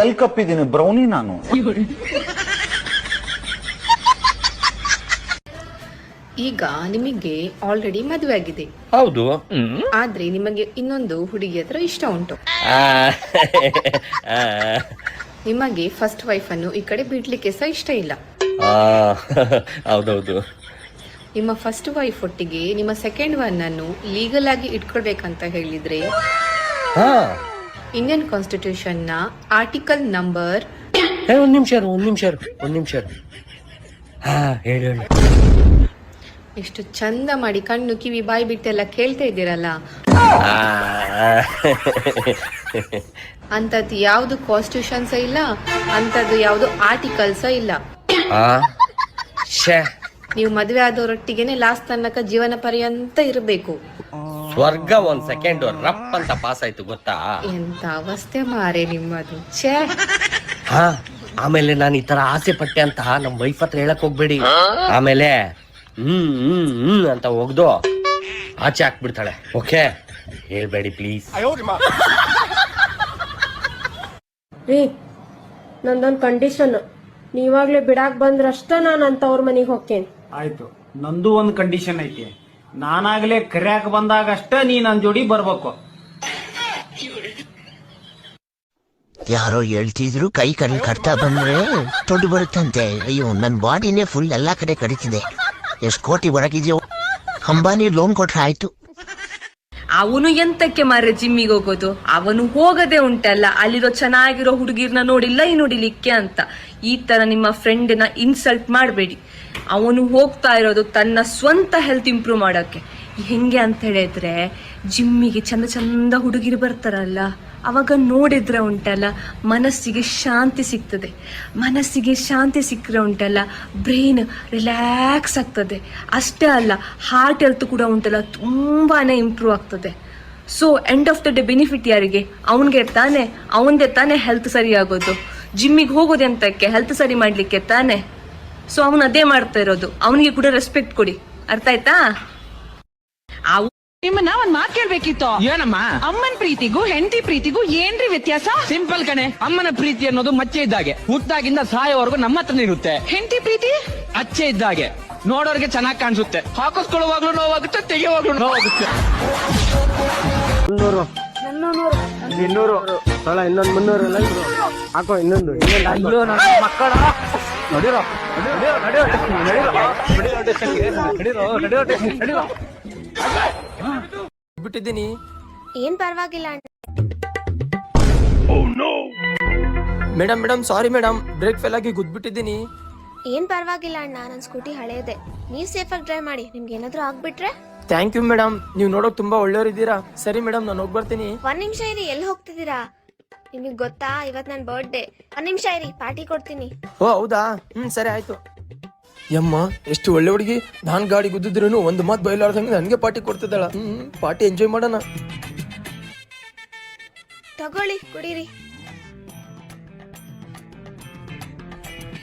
L ಕಪ್ಪಿದ್ದೀನಿ brownie ನಾನು. ಈಗ ನಿಮಗೆ ಆಲ್ರೆಡಿ ಮದುವೆ ಆಗಿದೆ. ಹೌದು. ಆದ್ರೆ ನಿಮಗೆ ಇನ್ನೊಂದು ಹುಡುಗಿ ಹತ್ರ ಇಷ್ಟ ಉಂಟು. ನಿಮಗೆ ಫಸ್ಟ್ ವೈಫ್ ಅನ್ನು ಈ ಕಡೆ ಬಿಡ್ಲಿಕ್ಕೆ ಸಹ ಇಷ್ಟ ಇಲ್ಲ. ಹೌದೌದು. ನಿಮ್ಮ ಫಸ್ಟ್ ವೈಫ್ ಒಟ್ಟಿಗೆ ನಿಮ್ಮ ಸೆಕೆಂಡ್ ಒನ್ ಅನ್ನು ಲೀಗಲ್ ಆಗಿ ಇಟ್ಕೊಳ್ಬೇಕಂತ ಹೇಳಿದ್ರೆ ಇಂಡಿಯನ್ ಕಾನ್ಸ್ಟಿಟ್ಯೂಷನ್ ನ ಆರ್ಟಿಕಲ್ ನಂಬರ್ ಒಂದ್ ನಿಮಿಷ ಹೇಳಿ. ಎಷ್ಟು ಚಂದ ಮಾಡಿ ಕಣ್ಣು ಕಿವಿ ಬಾಯಿ ಬಿಟ್ಟೆಲ್ಲ ಕೇಳ್ತಾ ಇದ್ದೀರಲ್ಲ, ಅಂತದ್ದು ಯಾವ್ದು ಕಾನ್ಸ್ಟಿಟ್ಯೂಷನ್ಸ ಇಲ್ಲ, ಅಂತದ್ದು ಯಾವ್ದು ಆರ್ಟಿಕಲ್ಸ ಇಲ್ಲ. ನೀವು ಮದುವೆ ಆದವರೊಟ್ಟಿಗೆನೆ ಲಾಸ್ಟ್ ತನಕ ಜೀವನ ಪರ್ಯಂತ ಇರಬೇಕು. ಸ್ವರ್ಗ ಒಂದ್ ಸೆಕೆಂಡ್ ರಪ್ ಅಂತ ಪಾಸ್ ಆಯ್ತು ಗೊತ್ತಾ. ಎಂತ ಅವಸ್ಥೆ ಮಾರೆ ನಿಮ್ಮದು. ಛೇ, ಆಮೇಲೆ ನಾನು ಈ ತರ ಆಸೆ ಪಟ್ಟೆ ಅಂತ ನಮ್ ವೈಫ್ ಹತ್ರ ಹೇಳಕ್ ಹೋಗ್ಬೇಡಿ. ಆಮೇಲೆ ಅಂತ ಹೋಗ್ದು ಆಚೆ ಹಾಕ್ಬಿಡ್ತಾಳೆ. ಓಕೆ, ಹೇಳ್ಬೇಡಿ ಪ್ಲೀಸ್. ರೀ, ನಂದೊಂದು ಕಂಡೀಷನ್. ನೀವಾಗ್ಲೇ ಬಿಡಾಕ್ ಬಂದ್ರಷ್ಟ ನಾನು ಅಂತವ್ರ ಮನೆಗೆ ಹೋಗ್ತೇನೆ. ಆಯ್ತು, ನಂದು ಒಂದು ಕಂಡೀಷನ್ ಐತಿ. ನಾನಾಗ್ಲೇ ಕರ್ಯಾಕ್ ಬಂದಾಗ ಅಷ್ಟ ನೀ ನನ್ ಜೋಡಿ ಬರ್ಬೇಕು. ಯಾರೋ ಹೇಳ್ತಿದ್ರು ಕೈ ಕಡೆ ಕಟ್ತಾ ಬಂದ್ರೆ ತೊಡ್ಡು ಬರುತ್ತಂತೆ. ಅಯ್ಯೋ, ನನ್ ಬಾಡಿನೇ ಫುಲ್ ಎಲ್ಲಾ ಕಡೆ ಕಡಿತಿದೆ. ಎಷ್ಟು ಕೋಟಿ ಬರಕಿದ್ಯೋ. ಅಂಬಾನಿ ಲೋನ್ ಕೊಟ್ರೆ ಆಯ್ತು. ಅವನು ಎಂತಕ್ಕೆ ಮಾರ್ರೆ ಜಿಮ್ಮಿಗೆ ಹೋಗೋದು? ಅವನು ಹೋಗದೆ ಉಂಟಲ್ಲ ಅಲ್ಲಿರೋ ಚೆನ್ನಾಗಿರೋ ಹುಡುಗಿರ್ನ ನೋಡಿಲ್ಲ ಈ ನೋಡಿಲಿಕ್ಕೆ ಅಂತ. ಈ ತರ ನಿಮ್ಮ ಫ್ರೆಂಡ್ನ ಇನ್ಸಲ್ಟ್ ಮಾಡಬೇಡಿ. ಅವನು ಹೋಗ್ತಾ ಇರೋದು ತನ್ನ ಸ್ವಂತ ಹೆಲ್ತ್ ಇಂಪ್ರೂವ್ ಮಾಡೋಕ್ಕೆ. ಹೆಂಗೆ ಅಂತ ಹೇಳಿದ್ರೆ, ಜಿಮ್ಮಿಗೆ ಚಂದ ಚಂದ ಹುಡುಗಿರು ಬರ್ತಾರಲ್ಲ, ಅವಾಗ ನೋಡಿದ್ರೆ ಉಂಟಲ್ಲ ಮನಸ್ಸಿಗೆ ಶಾಂತಿ ಸಿಗ್ತದೆ. ಮನಸ್ಸಿಗೆ ಶಾಂತಿ ಸಿಕ್ಕರೆ ಉಂಟಲ್ಲ ಬ್ರೈನ್ ರಿಲ್ಯಾಕ್ಸ್ ಆಗ್ತದೆ. ಅಷ್ಟೇ ಅಲ್ಲ, ಹಾರ್ಟ್ ಹೆಲ್ತ್ ಕೂಡ ಉಂಟಲ್ಲ ತುಂಬಾನೇ ಇಂಪ್ರೂವ್ ಆಗ್ತದೆ. So end of the day benefit ಯಾರಿಗೆ? ಅವನದೇ ತಾನೇ ಹೆಲ್ತ್ ಸರಿ ಆಗೋದು. ಜಿಮ್ಮಿಗೆ ಹೋಗೋದು ಎಂತಕ್ಕೆ? ಹೆಲ್ತ್ ಸರಿ ಮಾಡ್ಲಿಕ್ಕೆ ತಾನೆ. ಸೊ ಅವನು ಅದೇ ಮಾಡ್ತಾ ಇರೋದು. ಅವನಿಗೆ ಕೂಡ ರೆಸ್ಪೆಕ್ಟ್ ಕೊಡಿ. ಅರ್ಥ ಆಯ್ತಾ? ನಿಮ್ಮನ್ನ ಒಂದ್ ಮಾತ್ ಕೇಳ್ಬೇಕಿತ್ತು. ಏನಮ್ಮ? ಅಮ್ಮನ್ ಪ್ರೀತಿಗೂ ಹೆಂಡತಿ ಪ್ರೀತಿಗೂ ಏನ್ರಿ ವ್ಯತ್ಯಾಸ? ಸಿಂಪಲ್ ಕಣೆ. ಅಮ್ಮನ ಪ್ರೀತಿ ಅನ್ನೋದು ಮಚ್ಚೆ ಇದ್ದಾಗೆ, ಹುಟ್ಟಾಗಿಂದ ಸಾಯೋವರೆಗೂ ನಮ್ಮ ಹತ್ರನೇ ಇರುತ್ತೆ. ಹೆಂಡತಿ ಪ್ರೀತಿ ಅಚ್ಚೆ ಇದ್ದಾಗೆ, ನೋಡೋರ್ಗೆ ಚೆನ್ನಾಗಿ ಕಾಣಿಸುತ್ತೆ, ಹಾಕಿಸ್ಕೊಳ್ಳುವಾಗ್ಲೂ ನೋವಾಗುತ್ತೆ, ತೆಗೆಯುವಾಗ್ಲೂ ನೋವಾಗುತ್ತೆ. 200 ಇನ್ನೊಂದು 300 ಹಾಕೋ. ಇನ್ನೊಂದು ಮಕ್ಕಳ ಬಿಟ್ಟಿದ್ದೀನಿ. ಏನ್ ಪರವಾಗಿಲ್ಲ madam sorry madam, break fail ಆಗಿ ಗುದ್ಬಿಟ್ಟಿದ್ದೀನಿ. ಏನ್ ಪರವಾಗಿಲ್ಲ ಅಣ್ಣ, ನನ್ ಸ್ಕೂಟಿ ಹಳೆಯದೆ. ನೀವ್ ಸೇಫ್ ಆಗಿ ಡ್ರೈವ್ ಮಾಡಿ. ನಿಮ್ಗೆ ಏನಾದ್ರೂ ಆಗ್ಬಿಟ್ರೆ? ಥ್ಯಾಂಕ್ ಯು ಮೇಡಮ್, ನೀವು ನೋಡೋಕ್ ತುಂಬಾ ಒಳ್ಳೆಯವರಿದ್ದೀರಾ. ಸರಿ ಮೇಡಮ್, ನಾನು ಹೋಗ್ಬರ್ತೀನಿ. ಒಂದ್ ನಿಮಿಷ ಇರಿ, ಎಲ್ಲಿ ಹೋಗ್ತಿದ್ದೀರಾ? ನಿಮಗ್ ಗೊತ್ತಾ ಇವತ್ ನನ್ ಬರ್ತ್ಡೇ. ಒಂದ್ ನಿಮಿಷ ಇರಿ, ಪಾರ್ಟಿ ಕೊಡ್ತೀನಿ. ಓ ಹೌದಾ? ಸರಿ ಆಯ್ತು. ಯಮ್ಮ, ಎಷ್ಟು ಒಳ್ಳೆ ಹುಡುಗಿ. ನಾನ್ ಗಾಡಿ ಗುದ್ದಿದ್ರು ಒಂದು ಮಾತು ಬಯಲಾರ್ದಂಗೆ ನನ್ಗೆ ಪಾರ್ಟಿ ಕೊಡ್ತಿದ್ದಾಳ. ಪಾರ್ಟಿ ಎಂಜಾಯ್ ಮಾಡೋಣ. ತಗೊಳ್ಳಿ, ಕುಡೀರಿ.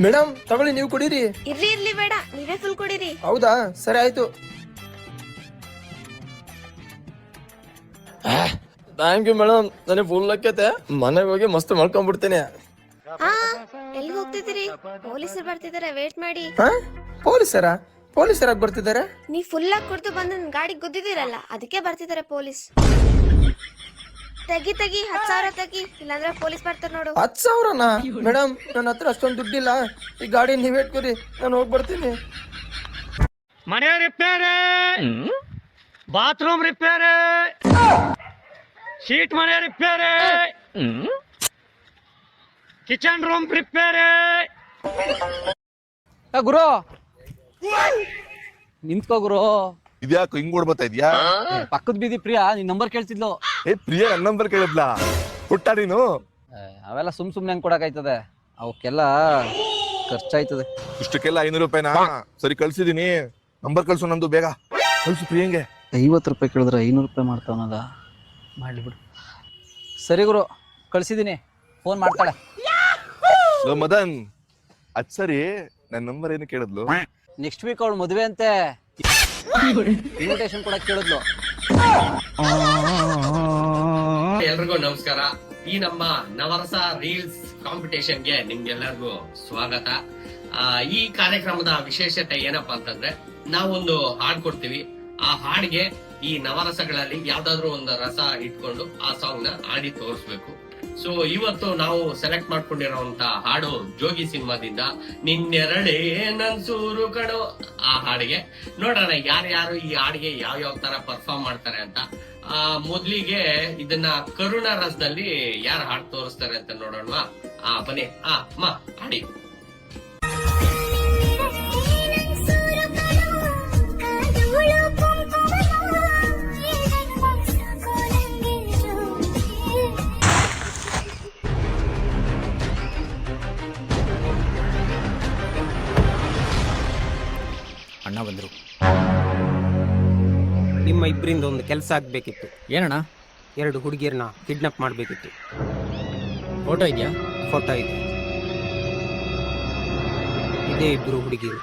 ಮೇಡಮ್ ತಗೊಳ್ಳಿ, ನೀವು ಕುಡೀರಿ. ಇರ್ಲಿ ಬೇಡ, ನೀವೇ ಫುಲ್ ಕುಡೀರಿ. ಹೌದಾ? ಸರಿ ಆಯ್ತು. ಥ್ಯಾಂಕ್ ಯು ಮೇಡಮ್, ನನಗೆ ಫುಲ್ ಲಕ್ಕೈತೆ. ಮನೆಗೆ ಹೋಗಿ ಮಸ್ತ್ ಮಾಡ್ಕೊಂಡ್ಬಿಡ್ತೇನೆ. ಎಲ್ಲಿ ಹೋಗ್ತಿದ್ದೀರಿ? ಪೊಲೀಸರು ಬರ್ತಿದಾರೆ, ವೇಟ್ ಮಾಡಿ. ಪೊಲೀಸರಾಗಿ ಬರ್ತಿದ್ದಾರೆ? ನೀವ್ ಫುಲ್ ಆಗಿ ಕುಡ್ದು ಬಂದು ನನ್ ಗಾಡಿ ಗುದ್ದಿದಿರಲ್ಲ, ಅದಕ್ಕೆ ಬರ್ತಿದಾರೆ ಪೊಲೀಸ್. ತೆಗಿ 10,000 ತೆಗಿ, ಇಲ್ಲಾಂದ್ರೆ ಪೊಲೀಸ್ ಬರ್ತಾರೆ ನೋಡು. 10,000ನಾ? ಮೇಡಮ್, ನನ್ನ ಹತ್ರ ಅಷ್ಟೊಂದು ದುಡ್ಡಿಲ್ಲ. ಈ ಗಾಡಿ ನೀವ್ ಇಟ್ಕೊರಿ, ನಾನು ಹೋಗ್ಬರ್ತೀನಿ. ಮನೆ ರಿಪೇರಿ, ಬಾತ್ರೂಮ್ ರಿಪೇರಿ, ಶೀಟ್ ಮನೆ ರಿಪೇರಿ, ಕಿಚನ್ ರೂಮ್ ರಿಪೇರಿ. ಗುರು ನಿಂತ್ಕೋ ಗುರು. ಇದ್ಯಾಕು ಹಿಂಗ್ ಓಡ್ಬತ್ತಾ ಇದ್ಯಾ? ಪಕ್ಕದ ಬೀದಿ ಪ್ರಿಯಾ ನಿನ್ ನಂಬರ್ ಕೇಳ್ತಿದ್ಲು. ಪ್ರಿಯಾ ನನ್ನ ನಂಬರ್ ಕೇಳಿದ್ಲಾ? ಹುಟ್ಟ ನೀನು? ಅವೆಲ್ಲ ಸುಮ್ನೆ ಹೆಂಗ್ ಕೊಡಕಾಯ್ತದೆ, ಅವಕ್ಕೆಲ್ಲ ಖರ್ಚಾಯ್ತದೆ. ಇಷ್ಟಕ್ಕೆಲ್ಲ 500 ರೂಪಾಯಿನಾ? ಸರಿ ಕಳ್ಸಿದೀನಿ, ನಂಬರ್ ಕಳ್ಸು ನಂದು, ಬೇಗ ಕಳ್ಸು ಪ್ರಿಯಂಗೆ. 50 ರೂಪಾಯಿ ಕೇಳಿದ್ರೆ 500 ರೂಪಾಯಿ ಮಾಡ್ತಾವನದ. ಮಾಡ್ಲಿ ಬಿಡು. ಸರಿ ಗುರು, ಕಳ್ಸಿದೀನಿ, ಫೋನ್ ಮಾಡ್ತಾಳೆ. ಮದನ್, ಅದ್ ಸರಿ, ನನ್ನ ನಂಬರ್ ಏನು ಕೇಳಿದ್ಲು? ನೆಕ್ಸ್ಟ್ ವೀಕ್ ಅವಳು ಮದುವೆ ಅಂತೆ, ಇನ್ವಿಟೇಷನ್ ಕೊಡಕ್ ಕೇಳಿದ್ಲು. ಎಲ್ರಿಗೂ ನಮಸ್ಕಾರ. ಈ ನಮ್ಮ ನವರಸ ರೀಲ್ಸ್ ಕಾಂಪಿಟೇಷನ್ಗೆ ನಿಮ್ಗೆಲ್ಲರಿಗೂ ಸ್ವಾಗತ. ಈ ಕಾರ್ಯಕ್ರಮದ ವಿಶೇಷತೆ ಏನಪ್ಪಾ ಅಂತಂದ್ರೆ, ನಾವೊಂದು ಹಾಡ್ ಕೊಡ್ತೀವಿ. ಆ ಹಾಡಿಗೆ ಈ ನವರಸಗಳಲ್ಲಿ ಯಾವ್ದಾದ್ರು ಒಂದು ರಸ ಇಟ್ಕೊಂಡು ಆ ಸಾಂಗ್ ನ ಹಾಡಿ ತೋರಿಸ್ಬೇಕು. ಸೊ ಇವತ್ತು ನಾವು ಸೆಲೆಕ್ಟ್ ಮಾಡ್ಕೊಂಡಿರೋಂತ ಹಾಡು ಜೋಗಿ ಸಿನಿಮಾದಿಂದ ನಿನ್ನೆರಡೇ ನನ್ಸೂರು ಕಣೋ ಆ ಹಾಡಿಗೆ. ನೋಡೋಣ ಯಾರ್ಯಾರು ಈ ಹಾಡಿಗೆ ಯಾವ ತರ ಪರ್ಫಾರ್ಮ್ ಮಾಡ್ತಾರೆ ಅಂತ. ಮೊದ್ಲಿಗೆ ಇದನ್ನ ಕರುಣ ರಸದಲ್ಲಿ ಯಾರು ಹಾಡು ತೋರಿಸ್ತಾರೆ ಅಂತ ನೋಡೋಣವಾ? ಬನ್ನಿ. ಹಾಡಿ. ಅಣ್ಣ ಬಂದ್ರು. ನಿಮ್ಮ ಇಬ್ಬರಿಂದ ಒಂದು ಕೆಲಸ ಆಗ್ಬೇಕಿತ್ತು. ಏನಣ್ಣ? 2 ಹುಡುಗಿಯರನ್ನ ಕಿಡ್ನಾಪ್ ಮಾಡ್ಬೇಕಿತ್ತು. ಫೋಟೋ ಇದೆಯಾ? ಫೋಟೋ ಇದೆ. ಇದೇ 2 ಹುಡುಗಿರು.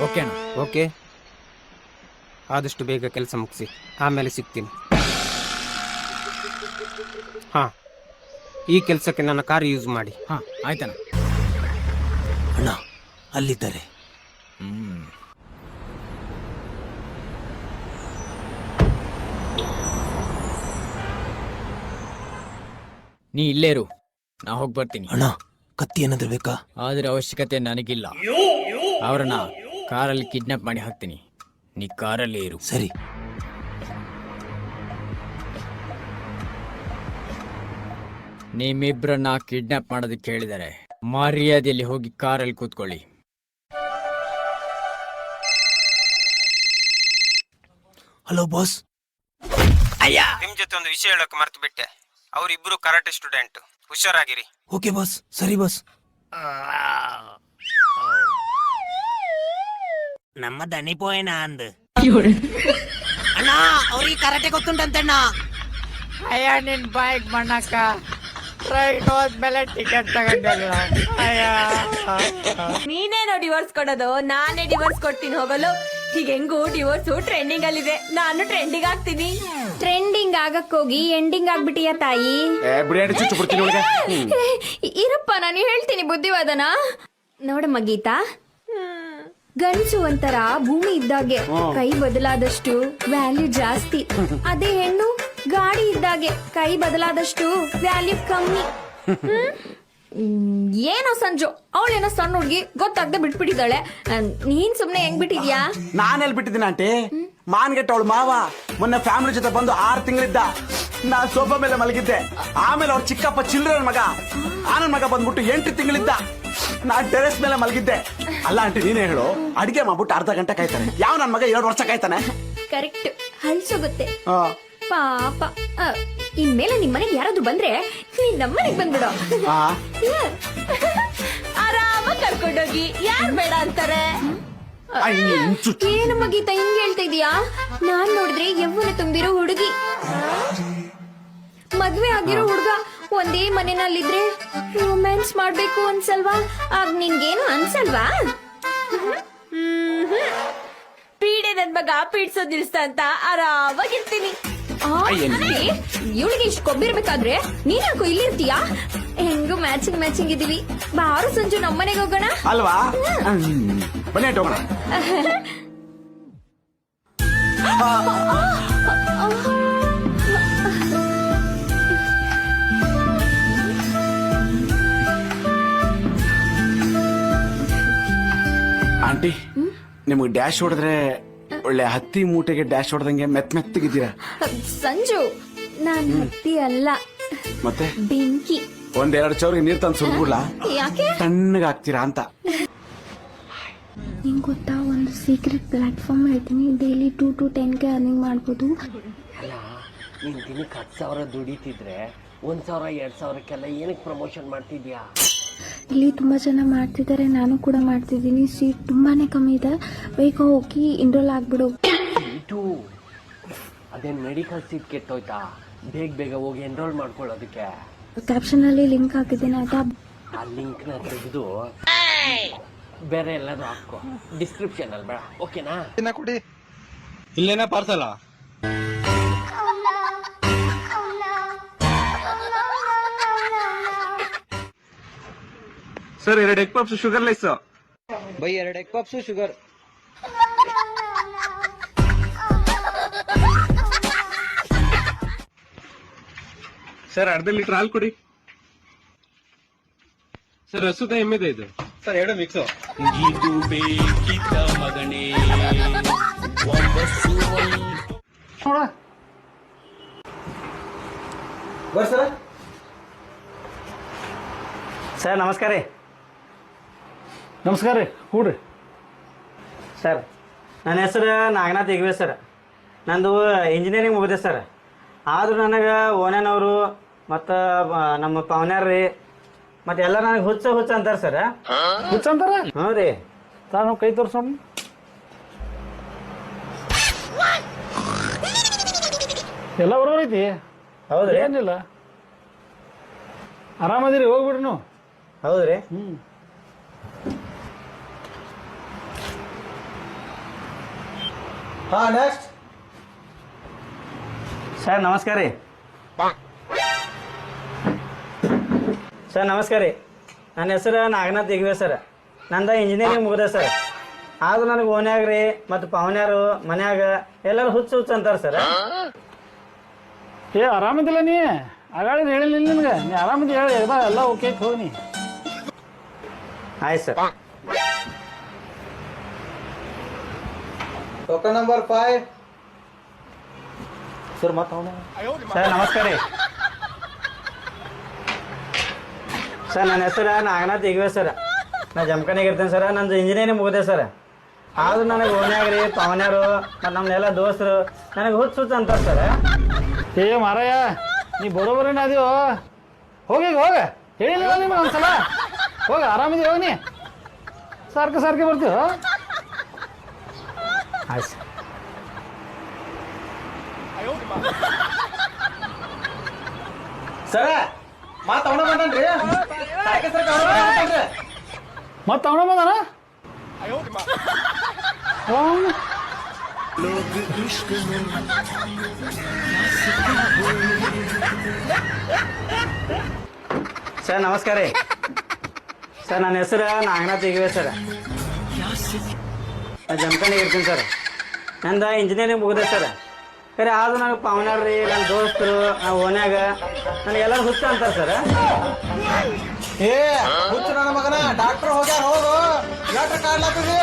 ಓಕೆ ಅಣ್ಣ. ಓಕೆ, ಆದಷ್ಟು ಬೇಗ ಕೆಲಸ ಮುಗಿಸಿ, ಆಮೇಲೆ ಸಿಗ್ತೀನಿ. ಹಾ, ಈ ಕೆಲಸಕ್ಕೆ ನನ್ನ ಕಾರ್ ಯೂಸ್ ಮಾಡಿ. ಹಾ ಆಯ್ತಣ್ಣ. ಅಣ್ಣ ಅಲ್ಲಿದ್ದಾರೆ. ನೀ ಇಲ್ಲೇ ಇರು, ನಾ ಹೋಗಿ ಬರ್ತೀನಿ. ಅಣ್ಣ ಕತ್ತಿ ಏನಾದ್ರು ಬೇಕಾ? ಆದ್ರೆ ಅವಶ್ಯಕತೆ ನನಗಿಲ್ಲ. ಅವ್ರನ್ನ ಕಾರಲ್ಲಿ ಕಿಡ್ನಾಪ್ ಮಾಡಿ ಹಾಕ್ತೀನಿ. ನೀ ಕಾರಲ್ಲಿ ಇರು. ಸರಿ. ನಿಮ್ಮಿಬ್ರನ್ನ ಕಿಡ್ನಾಪ್ ಮಾಡೋದಕ್ಕೆ ಹೇಳಿದ್ದಾರೆ. ಮರ್ಯಾದೆಯಲ್ಲಿ ಹೋಗಿ ಕಾರಲ್ಲಿ ಕೂತ್ಕೊಳ್ಳಿ. Hello boss. ನಿಮ್ ಜೊತೆ ಒಂದು ವಿಷಯ ಹೇಳಕ್ ಮರ್ತು ಬಿಟ್ಟೆ. ಅವರಿಬ್ರು ಕರಾಟೆ ಸ್ಟೂಡೆಂಟ್, ಹುಷಾರಾಗಿರಿ. Okay boss. ಸರಿ ಬಾಸ್. ನಮ್ಮ ದನಿ ಪೋಯನ ಅಂದ್ ಅಣ್ಣ, ಅವ್ರಿಗೆ ಕರಾಟೆ ಗೊತ್ತುಂಟಂತಣ್ಣ. ಅಯ್ಯ ನಿನ್ ಬಾಯಿಗೆ ಮಣ್ಣಕ್ಕ ಟ್ರೈನ್ ಹೋದ್ಮೇಲೆ ಟಿಕೆಟ್ ತಗೊಂಡಲ್ಲ. ನೀನೇನೋ ಡಿವೋರ್ಸ್ ಕೊಡೋದು, ನಾನೇ ಡಿವೋರ್ಸ್ ಕೊಡ್ತೀನಿ ಹೋಗಲು. ಈಗ ಹೆಂಗು ಡಿವೋರ್ಸ್ ಟ್ರೆಂಡಿಂಗ್ ಅಲ್ಲಿದೆ, ನಾನು ಟ್ರೆಂಡಿಂಗ್ ಆಗ್ತೀನಿ. ಟ್ರೆಂಡಿಂಗ್ ಆಗಕ್ಕೋಗಿ ಎಂಡಿಂಗ್ ಆಗ್ಬಿಟ್ಟಿಯ ತಾಯಿ. ಇರಪ್ಪ, ನಾನು ಹೇಳ್ತೀನಿ ಬುದ್ಧಿವಾದನ. ನೋಡಮ್ಮ ಗೀತಾ, ಗಂಡಸು ಒಂಥರ ಭೂಮಿ ಇದ್ದಾಗೆ, ಕೈ ಬದಲಾದಷ್ಟು ವ್ಯಾಲ್ಯೂ ಜಾಸ್ತಿ. ಅದೇ ಹೆಣ್ಣು ಗಾಡಿ ಇದ್ದಾಗೆ, ಕೈ ಬದಲಾದಷ್ಟು ವ್ಯಾಲ್ಯೂ ಕಮ್ಮಿ. ಏನೋ ಸಂಜು, ಅವಳೇನೋ ಸಣ್ಣ ಹುಡುಗಿ, ಗೊತ್ತಾಗ್ದೆ ಬಿಟ್ಬಿಟ್ಟಿದ್ದಾಳೆ. ನೀನ್ ಸುಮ್ನೆ ಹೆಂಗ್ ಬಿಟ್ಟಿದ್ಯಾ? ನಾನೆಲ್ಲಿ ಬಿಟ್ಟಿದ್ದೀನಿ ಆಂಟಿ? ಮಾನ್ಗೆಟ್ಟ ಅವಳು ಮಾವ ಮೊನ್ನೆ ಫ್ಯಾಮಿಲಿ ಜೊತೆ ಬಂದು 6 ತಿಂಗಳಿದ್ದ. ನಾನ್ ಸೋಫಾ ಮೇಲೆ ಮಲಗಿದ್ದೆ. ಆಮೇಲೆ ಅವ್ರ ಚಿಕ್ಕಪ್ಪ ಚಿಲ್ಡ್ರನ್ ಮಗ, ಆನನ್ ಮಗ ಬಂದ್ಬಿಟ್ಟು 8 ತಿಂಗಳಿದ್ದ. ನಾನ್ ಟೆರೆಸ್ ಮೇಲೆ ಮಲಗಿದ್ದೆ. ಅಲ್ಲ ಆಂಟಿ, ನೀನೇ ಹೇಳು, ಅಡಿಗೆ ಮಾಡ್ಬಿಟ್ಟು ಅರ್ಧ ಗಂಟೆ ಕಾಯ್ತಾನೆ. ಯಾವ ನನ್ ಮಗ 2 ವರ್ಷ ಕಾಯ್ತಾನೆ? ಕರೆಕ್ಟ್, ಹಲ್ಸೋಗುತ್ತೆ ಪಾಪ. ಇನ್ಮೇಲೆ ನಿಮ್ಮನೆಗೆ ಯಾರಾದ್ರೂ ಬಂದ್ರೆ ನೀನ್ ನಮ್ಮನೆಗೆ ಬಂದ್ಬಿಡು. ಆರಾಮಾಗಿ ಕರ್ಕೊಂಡೋಗಿ, ಯಾರು ಬೇಡ ಅಂತಾರೆ? ಏನಮ್ಮ ಗೀತಾ ಹಿಂಗ್ ಹೇಳ್ತಾ ಇದೀಯಾ? ನಾನ್ ನೋಡಿದ್ರೆ ಯವ್ವನ ತುಂಬಿರೋ ಹುಡುಗಿ, ಮದ್ವೆ ಆಗಿರೋ ಹುಡುಗ ಒಂದೇ ಮನೆಯಲ್ಲಿದ್ರೆ ರೊಮ್ಯಾನ್ಸ್ ಮಾಡ್ಬೇಕು ಅನ್ಸಲ್ವಾ? ಆಗ ನಿನ್ಗೇನು ಅನ್ಸಲ್ವಾ? ಪೀಡೆ ನನ್ ಮಗ ಪೀಡ್ಸೋದ್ ನಿಲ್ಸ್ತ ಅಂತ ಆರಾಮಾಗಿರ್ತೀನಿ. ಇವಳಿಗೆ ಇಷ್ಟು ಕೊಬ್ಬಿರ್ಬೇಕಾದ್ರೆ ನೀನ್ ಯಾಕೋ ಇಲ್ಲಿರ್ತೀಯಾ? ಹೆಂಗು ಮ್ಯಾಚಿಂಗ್ ಇದೀವಿ. ಬಾರು ಸಂಜು ನಮ್ಮನೆಗೆ ಹೋಗೋಣ ಅಲ್ವಾ? ಬನ್ನಿ ಹೋಗೋಣ. ಆಂಟಿ, ನಿಮ್ಗೆ ಡ್ಯಾಶ್ ಹೊಡೆದ್ರೆ ಒಳ್ಳೆ ಹತ್ತಿ ಮೂಟೆಗೆ ಡ್ಯಾಶ್ ಹೊಡೆದಂಗೆ ಮೆತ್ತಗಿದ್ದೀರಾ. ಸಂಜು, ನಾನ್ ಹತ್ತಿ ಅಲ್ಲ, ಮತ್ತೆ ಬೆಂಕಿ. 1-2 ಚೌರಿಗೆ ನೀರ್ ತಂದು ಸುರ್ಬಿಡ್ಲಾ? ಯಾಕೆ ತಣ್ಣಗಾಗ್ತೀರಾ ಅಂತ. ನಿಂಗೆ ಗೊತ್ತಾ, ಒಂದು ಸೀಕ್ರೆಟ್ ಪ್ಲಾಟ್ಫಾರ್ಮ್ ಹೇಳ್ತೀನಿ. ಡೈಲಿ 2 to 10K ಅರ್ನಿಂಗ್ ಮಾಡ್ಬೋದು. ಅಲ್ಲ, ನೀನ್ ದಿನಕ್ಕೆ 10,000 ದುಡಿತಿದ್ರೆ 1,000 2,000ಕ್ಕೆಲ್ಲ ಏನಕ್ಕೆ ಪ್ರಮೋಷನ್ ಮಾಡ್ತಿದ್ಯಾ? ಇಲ್ಲಿ ತುಂಬಾ ಜನ ಮಾಡ್ತಿದ್ದಾರೆ, ನಾನು ಕೂಡ ಮಾಡ್ತಿದ್ದೀನಿ. ಸೀಟ್ ತುಂಬಾನೇ ಕಮ್ಮಿ ಇದೆ, ಬೇಗ ಹೋಗಿ ಇನ್ರೋಲ್ ಆಗ್ಬಿಡು. ಇದು ಅದೇನ್ ಮೆಡಿಕಲ್ ಸೀಟ್ ಕೆಟ್ಟೋಯ್ತಾ? ಬೇಗ ಹೋಗಿ ಎನ್ರೋಲ್ ಮಾಡ್ಕೊಳ್ಳೋದಕ್ಕೆ ಕ್ಯಾಪ್ಷನ್ ಅಲ್ಲಿ ಲಿಂಕ್ ಹಾಕಿದ್ದೀನಿ, ಆಯ್ತಾ? ಆ ಲಿಂಕ್ ನ ತೆಗೆದು ಬೇರೆ ಎಲ್ಲಾದ್ರೂ ಹಾಕೋ, ಡಿಸ್ಕ್ರಿಪ್ಷನ್ ಅಲ್ಲಿ ಬೇಡ, ಓಕೆನಾ? ಕೊಡಿ. ಇಲ್ಲೇನ ಪಾರ್ಸಲ? Sir 2 egg puffs sugarless. ಬೈ 2 ಎಗ್ ಪಪ್ಸು ಶುಗರ್. ಸರ್ ಅರ್ಧ ಲೀಟರ್ ಹಾಲು ಕೊಡಿ. ಸರ್ ಹಸುದ ಎಮ್ಮೆದೆ ಇದು? Sir 2 mix. ಸರ್ ನಮಸ್ಕಾರ ರೀ. ನಮಸ್ಕಾರ ರೀ, ಕೂಡ್ರಿ. ಸರ್ ನನ್ನ ಹೆಸರು ನಾಗನಾಥ್ ಹೆಗ್ವೆ ಸರ್. ನಂದು ಇಂಜಿನಿಯರಿಂಗ್ ಮುಗಿದೆ ಸರ್. ಆದರೂ ನನಗೆ ಓನೇನವರು ಮತ್ತು ನಮ್ಮ ಪವನ್ಯಾರ ರೀ ಮತ್ತು ಎಲ್ಲ ನನಗೆ ಹುಚ್ಚ ಅಂತಾರೆ ಸರ್. ಹುಚ್ಚ ಅಂತಾರ? ಹ್ಞೂ ರೀ. ತಾನು ಕೈ ತೋರ್ಸೋಣ. ಎಲ್ಲ ಬರೋರ್ ಐತಿ. ಹೌದು ರೀ. ಏನಿಲ್ಲ, ಆರಾಮದಿರಿ, ಹೋಗ್ಬಿಡ್ರಿ ನೀವು. ಹೌದು ರೀ. ಹಾಂ ನೆಕ್ಸ್ಟ್. ಸರ್ ನಮಸ್ಕಾರ ರೀ. ಸರ್ ನಮಸ್ಕಾರ ರೀ. ನನ್ನ ಹೆಸರು ನಾಗನಾಥ್ ಹೆಗ್ವೆ ಸರ್. ನಂದು ಇಂಜಿನಿಯರಿಂಗ್ ಮುಗಿದೆ ಸರ್. ಆದರೂ ನನಗೆ ಓನ್ಯಾಗ ರೀ ಮತ್ತು ಪವನ್ಯಾರು ಮನ್ಯಾಗ ಎಲ್ಲರೂ ಹುಚ್ಚ ಅಂತಾರೆ ಸರ್. ಏ ಆರಾಮದಿಲ್ಲ ನೀ? ಆಗಾಳಿದ ಹೇಳಿಲ್ಲ ನಿಮ್ಗೆ. ನೀ ಆರಾಮದಿ ಹೇಳಿ, ಎಲ್ಲ ಓಕೆ ಹೋಗಿ ನೀ. ಆಯ್ತು ಸರ್. Token number 5. ಸರ್ ಮತ್ತೆ ಸರ್ ನಮಸ್ಕಾರ ರೀ. ಸರ್ ನನ್ನ ಹೆಸರು ನಾಗನಾಥ್ ಹೆಗ್ವೆ ಸರ್. ನಾ ಜಮಖಾನೆಗೆ ಇರ್ತೇನೆ ಸರ್. ನಂದು ಇಂಜಿನಿಯರಿಂಗ್ ಮುಗಿದೆ ಸರ್. ಆದರೂ ನನಗೆ ಓನ್ಯಾಗ ರೀ ಪವನ್ಯಾರು ಮತ್ತು ನಮ್ಮನ್ನೆಲ್ಲ ದೋಸ್ತರು ನನಗೆ ಹುಚ್ಚ ಅಂತಾರೆ ಸರ್. ಏ ಮಾರಾಯ, ನೀ ಬರೋಬರೇನ ಅದೀವೋ. ಹೋಗಿ ಹೋಗ, ಹೇಳಿಲ್ಲ ನಿಮ್ಗೆ ಒಂದ್ಸಲ. ಹೋಗ, ಆರಾಮಿದಿ, ಹೋಗಿ ನೀ. ಸಾರ್ಕೆ ಬರ್ತೀವ. ಆಯ್ತು ಸರ್. ಸರ ಮತ್ತೆ ಅವನ ಬಂದನ್ರಿ. ಮತ್ತೆ ಅವನ ಬಂದಾನ. ಸರ್ ನಮಸ್ಕಾರ ರೀ. ಸರ್ ನನ್ನ ಹೆಸರು ನಾಗನಾಥ್ ಹೆಗ್ವೆ ಸರ್. ನಾನು ಜಮಖಾನೆಗೆ ಇರ್ತೀನಿ ಸರ್. ನಂದು ಇಂಜಿನಿಯರಿಂಗ್ ಮುಗಿದೆ ಸರ್. ಖರೆ ಆದರೂ ನನಗೆ ಪವನ್ಯಾರ ರೀ ನನ್ನ ದೋಸ್ತರು ಓನ್ಯಾಗ ನನಗೆಲ್ಲರೂ ಹುಚ್ಚ ಅಂತಾರೆ ಸರ್. ಏ ಹುಚ್ಚ ನನ್ನ ಮಗನ, ಡಾಕ್ಟರ್ ಹೋಗ್ಯಾರ, ಹೋಗು ಡಾಕ್ಟರ್ ಕಾಡ್ಲಾತೀವಿ.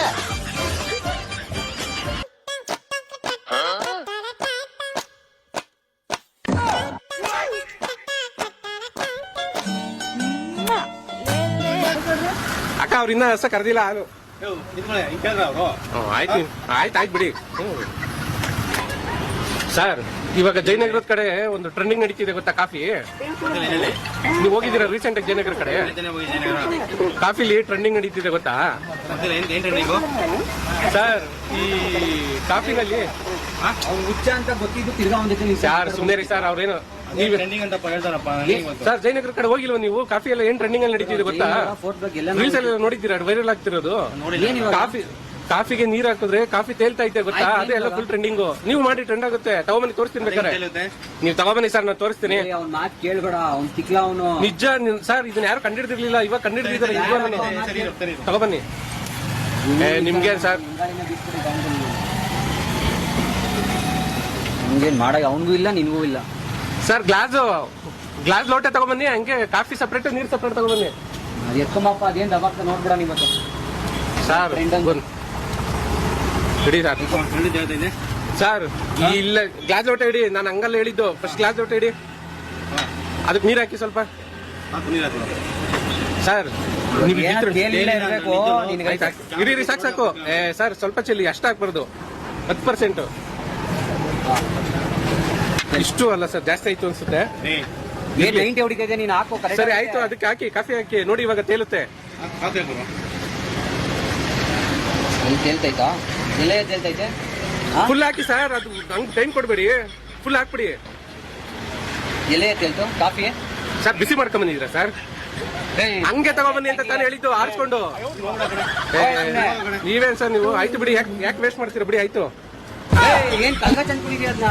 ಅಕ್ಕ ಅವ್ರ ಇನ್ನ ಹಸ ಕರೆದಿಲ್ಲ ಹಾಲು. ಆಯ್ತು ಬಿಡಿ. ಸರ್ ಇವಾಗ ಜಯನಗರದ ಕಡೆ ಒಂದು ಟ್ರೆಂಡಿಂಗ್ ನಡೀತಿದೆ ಗೊತ್ತಾ ಕಾಫಿ? ನೀವು ಹೋಗಿದ್ದೀರಾ ರೀಸೆಂಟ್ ಆಗಿ ಜಯನಗರ ಕಡೆ? ಕಾಫಿಲಿ ಟ್ರೆಂಡಿಂಗ್ ನಡೀತಿದೆ ಗೊತ್ತಾ ಸರ್? ಈ ಕಾಫಿನಲ್ಲಿ ಹುಚ್ಚ ಅಂತ ಗೊತ್ತಿದ್ದು ತಿರ್ಗಾ ಸರ್ ಸುಮ್ಮನೆ ರೀ ಸರ್. ಅವ್ರೇನು ಸರ್ ಜಯನಗರ ಕಡೆ ಹೋಗಿಲ್ವ ನೀವು? ಕಾಫಿ ಎಲ್ಲ ಏನ್ ಟ್ರೆಂಡಿಂಗ್ ಅಲ್ಲಿ ನಡೀತಿದೆ ಗೊತ್ತಾ? ರೀಲ್ಸ್ ಎಲ್ಲ ನೋಡಿದ್ದೀರಾ? ವೈರಲ್ ಆಗ್ತಿರೋದು. ಕಾಫಿಗೆ ನೀರ್ ಹಾಕಿದ್ರೆ ಕಾಫಿ ತೇಲ್ತಾ ಐತೆ ಗೊತ್ತಾ? ಅದೇ ಎಲ್ಲ ಫುಲ್ ಟ್ರೆಂಡಿಂಗು. ನೀವು ಮಾಡಿ ಟ್ರೆಂಡ್ ಆಗುತ್ತೆ. ತಗೊಬನ್ನಿ, ತೋರಿಸ್ತೀನಿ ಬೇಕಾರೆ. ನೀವು ತಗೊಬನ್ನಿ ಸರ್, ನಾನು ತೋರಿಸ್ತೀನಿ. ನಿಜ ಸರ್, ಇದನ್ನ ಯಾರು ಕಂಡಿಡ್ದಿರ್ಲಿಲ್ಲ, ಇವಾಗ ಕಂಡಿಡ್ದಿದ್ದಾರೆ. ತಗೊಬನ್ನಿ. ನಿಮ್ಗೆ ಸರ್ ಮಾಡಾಗ ಅವನಿಗೂ ಇಲ್ಲ, ನಿನಗೂ ಇಲ್ಲ ಸರ್. ಗ್ಲಾಸ್ ಲೋಟ ತಗೊಬನ್ನಿ. ಹಂಗೆ ಕಾಫಿ ಸಪ್ರೇಟ್, ನೀರ್ ಸಪ್ರೇಟ್ ತಗೊಬನ್ನಿ. ಎಕ್ಕಮ್ಮಪ್ಪ, ಅದೇನ್ ದಬಾಕ ನೋಡ್ಬಿಡ ನಿಮ್ಮತ್ತು ಸರ್. ಇಡಿ ಸರ್ ಇಲ್ಲ, ಗ್ಲಾಸ್ ಲೋಟ ಇಡಿ. ನಾನು ಹಂಗಲ್ಲ ಹೇಳಿದ್ದು. ಫಸ್ಟ್ ಗ್ಲಾಸ್ ಲೋಟ ಇಡಿ, ಅದಕ್ಕೆ ನೀರ್ ಹಾಕಿ ಸ್ವಲ್ಪ. ಸರ್ ಇಡೀರಿ, ಸಾಕು. ಸರ್ ಸ್ವಲ್ಪ ಚೆಲ್ಲಿ, ಅಷ್ಟು ಹಾಕ್ಬಾರ್ದು. 10%. ಇಷ್ಟು ಅಲ್ಲ ಸರ್, ಜಾಸ್ತಿ ಆಯ್ತು ಅನ್ಸುತ್ತೆ. ಸರಿ ಆಯ್ತು, ಅದಕ್ಕೆ ಹಾಕಿ, ಕಾಫಿ ಹಾಕಿ ನೋಡಿ, ಇವಾಗ ತೇಲುತ್ತೆ. ಫುಲ್ ಹಾಕಿ ಸರ್, ಅದು ಹಂಗ್ ಟೈಮ್ ಕೊಡ್ಬೇಡಿ. ಫುಲ್ ಹಾಕ್ಬಿಡಿ. ಕಾಫಿ ಸರ್ ಬಿಸಿ ಮಾಡ್ಕೊಂಡ್ ಬಂದಿದ್ದೀರಾ ಸರ್? ಹಂಗೆ ತಗೊಬನ್ನಿ ಅಂತ ತಾನು ಹೇಳಿದ್ದು, ಆರಿಸ್ಕೊಂಡು. ನೀವೇನ್ ಸರ್ ನೀವು? ಆಯ್ತು ಬಿಡಿ, ಯಾಕೆ ವೇಸ್ಟ್ ಮಾಡ್ತೀರಾ? ಬಿಡಿ ಆಯ್ತು. ಏನ್ ಕಲ್ಗ ಚಂದ ಕುಡಿದ್ಯಾ ಅದನ್ನ?